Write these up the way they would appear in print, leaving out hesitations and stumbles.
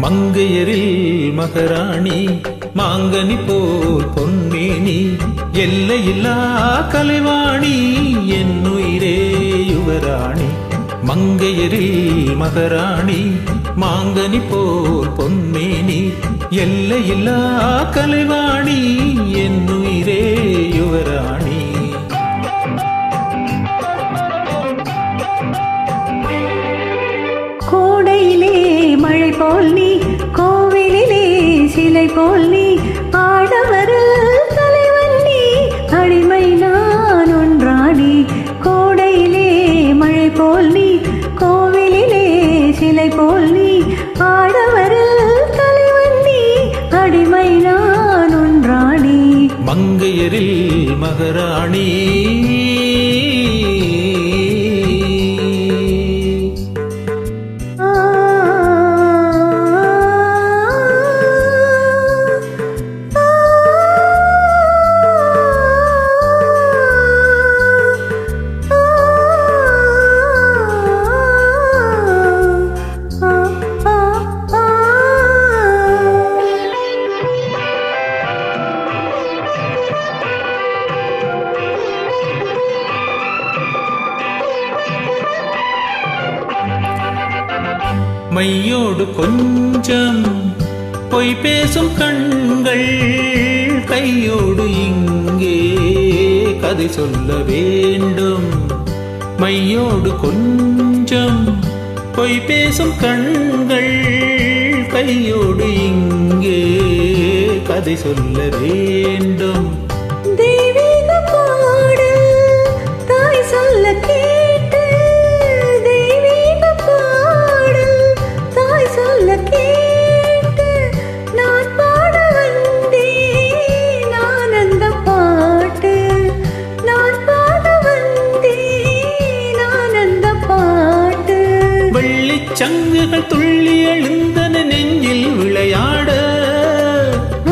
மங்கையரில் மகராணி மாங்கனி போல் பொன்மேனி எல்லையில்லா கலைவாணி என்னுயிரே யுவராணி. மங்கையரில் மகராணி மாங்கனி போல் பொன்மேனி எல்லையில்லா கலைவாணி என்னுயிரே யுவராணி. கோடையிலே மழை போல் நீ, கோவிலிலே சிலை போல் நீ, ஆடவரில் தலைவன் நீ, அடிமை நான் ஒன்றாடி. கோடையிலே மழை போல் நீ, கோவிலிலே சிலை போல் நீ, ஆடவரில் தலைவன் நீ, அடிமை நான் ஒன்றாடி. மங்கையரில் மகராணி மையோடு கொஞ்சம் பொய் பேசும் கண்கள் கையோடு இங்கே கதை சொல்ல வேண்டும். மையோடு கொஞ்சம் பொய் பேசும் கண்கள் கையோடு இங்கே கதை சொல்ல வேண்டும். தெய்வீக பாடல் தாய் சொல்ல கேட்டு, தெய்வீக பாடல் தாய் சொல்ல கேட்டு, நான் பாட வந்தேன் நான் அந்த பாட்டு, நான் பாட வந்தேன் நான் அந்த பாட்டு. வெள்ளிச் சங்குகள் துள்ளி எழுந்தன நெஞ்சில் விளையாட,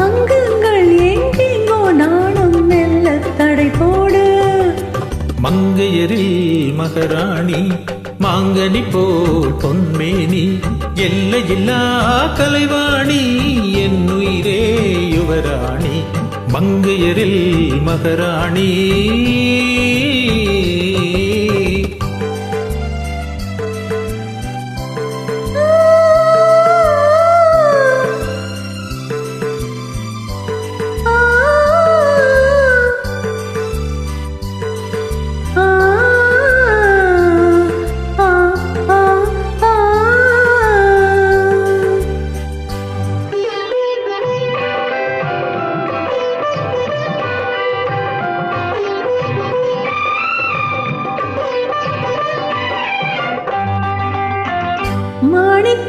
அங்கங்கள் எங்கெங்கோ நானும் மெல்ல தடை போடு. மங்கையரில் மகராணி மாங்கனி போல் பொன்மேனி எல்லையில்லா கலைவாணி என்னுயிரே யுவராணி. மங்கையரில் மகராணி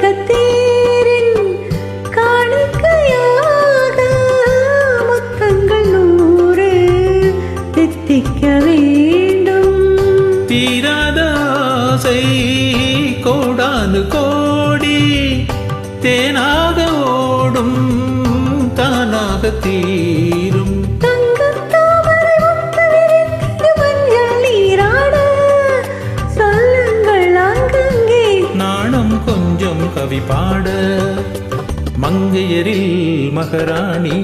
மாணிக்கத்தேரின் காணிக்கையாக முத்தங்கள் 100 தித்திக்க வேண்டும். தீராத ஆசை கோடானு கோடி தேனாக ஓடும் தானாக தீரும். தங்கத்தாமரை முத்து விரித்து மஞ்சள் நீராட சொல்லுங்கள் அங்கங்கே நாணம் கொஞ்சம் கவி பாட. மங்கையரில் மகராணி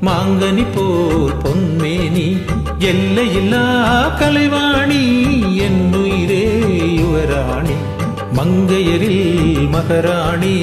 மாங்கனி போல் பொன்மேனி எல்லையில்லா கலைவாணி என்னுயிரே யுவராணி. மங்கையரில் மகராணி